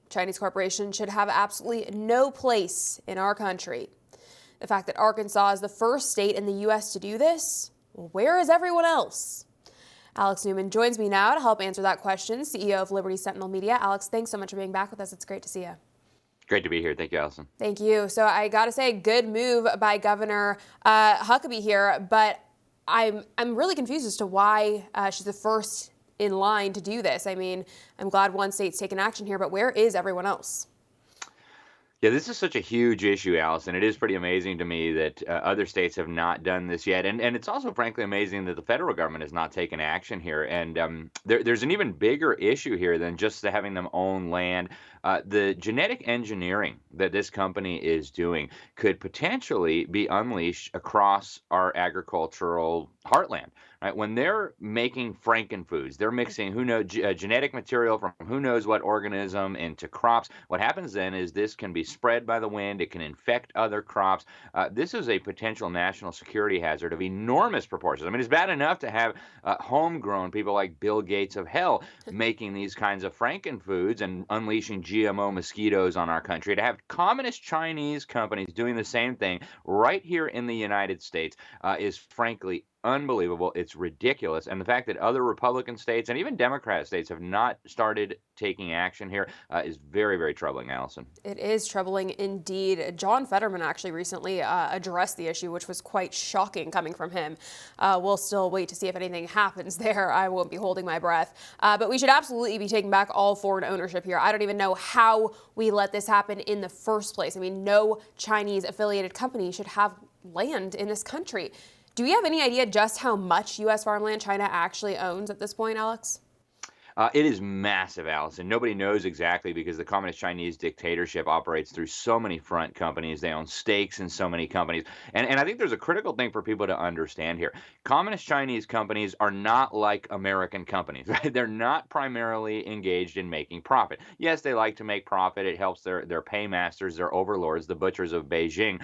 Chinese corporations should have absolutely no place in our country. The fact that Arkansas is the first state in the U.S. to do this, well, where is everyone else? Alex Newman joins me now to help answer that question, CEO of Liberty Sentinel Media. Alex, thanks so much for being back with us. It's great to see you. Great to be here. Thank you, Allison. Thank you. So I got to say, good move by Governor Huckabee here, but I'm really confused as to why she's the first in line to do this. I mean, I'm glad one state's taken action here, but where is everyone else? Yeah, this is such a huge issue, Allison. It is pretty amazing to me that other states have not done this yet. And it's also, frankly, amazing that the federal government has not taken action here. And there's an even bigger issue here than just having them own land. The genetic engineering that this company is doing could potentially be unleashed across our agricultural heartland. Right? When they're making frankenfoods, they're mixing genetic material from who knows what organism into crops. What happens then is this can be spread by the wind. It can infect other crops. This is a potential national security hazard of enormous proportions. I mean, it's bad enough to have homegrown people like Bill Gates of hell making these kinds of frankenfoods and unleashing GMO mosquitoes on our country. To have communist Chinese companies doing the same thing right here in the United States is frankly unbelievable. It's ridiculous. And the fact that other Republican states and even Democrat states have not started taking action here is very, very troubling, Allison. It is troubling indeed. John Fetterman actually recently addressed the issue, which was quite shocking coming from him. We'll still wait to see if anything happens there. I won't be holding my breath. But we should absolutely be taking back all foreign ownership here. I don't even know how we let this happen in the first place. I mean, no Chinese affiliated company should have land in this country. Do we have any idea just how much U.S. farmland China actually owns at this point, Alex? It is massive, Allison. Nobody knows exactly because the Communist Chinese dictatorship operates through so many front companies. They own stakes in so many companies. And I think there's a critical thing for people to understand here. Communist Chinese companies are not like American companies, right? They're not primarily engaged in making profit. Yes, they like to make profit. It helps their paymasters, their overlords, the butchers of Beijing,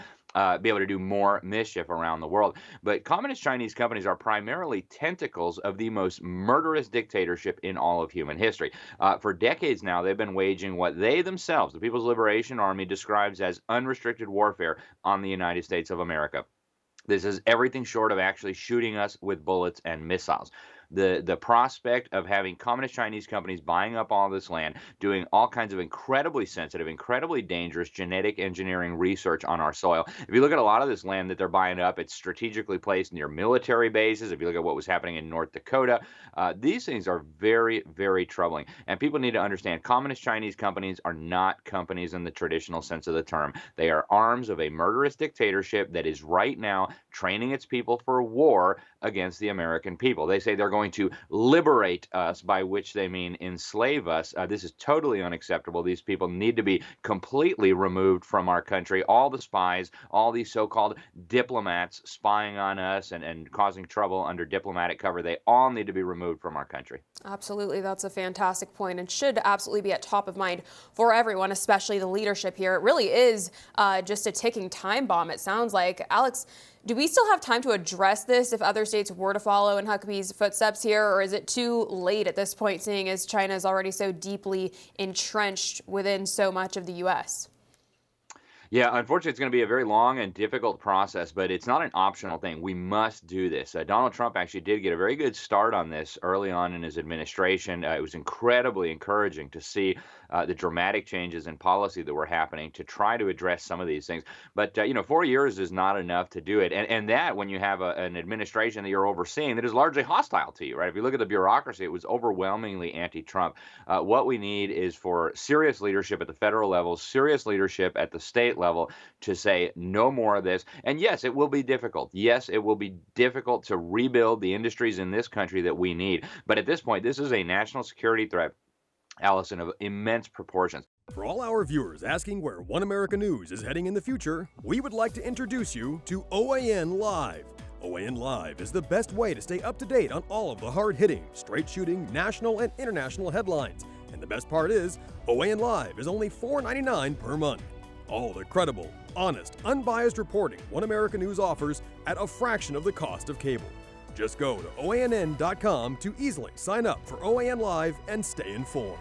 be able to do more mischief around the world. But Communist Chinese companies are primarily tentacles of the most murderous dictatorship in all of human history. For decades now, they've been waging what they themselves, the People's Liberation Army, describes as unrestricted warfare on the United States of America. This is everything short of actually shooting us with bullets and missiles. The prospect of having communist Chinese companies buying up all this land, doing all kinds of incredibly sensitive, incredibly dangerous genetic engineering research on our soil. If you look at a lot of this land that they're buying up, it's strategically placed near military bases. If you look at what was happening in North Dakota, these things are very, very troubling. And people need to understand communist Chinese companies are not companies in the traditional sense of the term. They are arms of a murderous dictatorship that is right now training its people for war against the American people. They say they're going to liberate us, by which they mean enslave us. This is totally unacceptable. These people need to be completely removed from our country. All the spies, all these so-called diplomats spying on us and causing trouble under diplomatic cover, they all need to be removed from our country. Absolutely. That's a fantastic point and should absolutely be at top of mind for everyone, especially the leadership here. It really is just a ticking time bomb, it sounds like. Alex, do we still have time to address this if other states were to follow in Huckabee's footsteps here, or is it too late at this point, seeing as China is already so deeply entrenched within so much of the U.S.? Yeah, unfortunately, it's going to be a very long and difficult process, but it's not an optional thing. We must do this. Donald Trump actually did get a very good start on this early on in his administration. It was incredibly encouraging to see the dramatic changes in policy that were happening to try to address some of these things. But, 4 years is not enough to do it. And that when you have an administration that you're overseeing that is largely hostile to you, right? If you look at the bureaucracy, it was overwhelmingly anti-Trump. What we need is for serious leadership at the federal level, serious leadership at the state level to say no more of this. And yes, it will be difficult. Yes, it will be difficult to rebuild the industries in this country that we need. But at this point, this is a national security threat, Allison, of immense proportions. For all our viewers asking where One America News is heading in the future, we would like to introduce you to OAN Live. OAN Live is the best way to stay up to date on all of the hard-hitting, straight-shooting, national and international headlines. And the best part is, OAN Live is only $4.99 per month. All the credible, honest, unbiased reporting One America News offers at a fraction of the cost of cable. Just go to OANN.com to easily sign up for OAN Live and stay informed.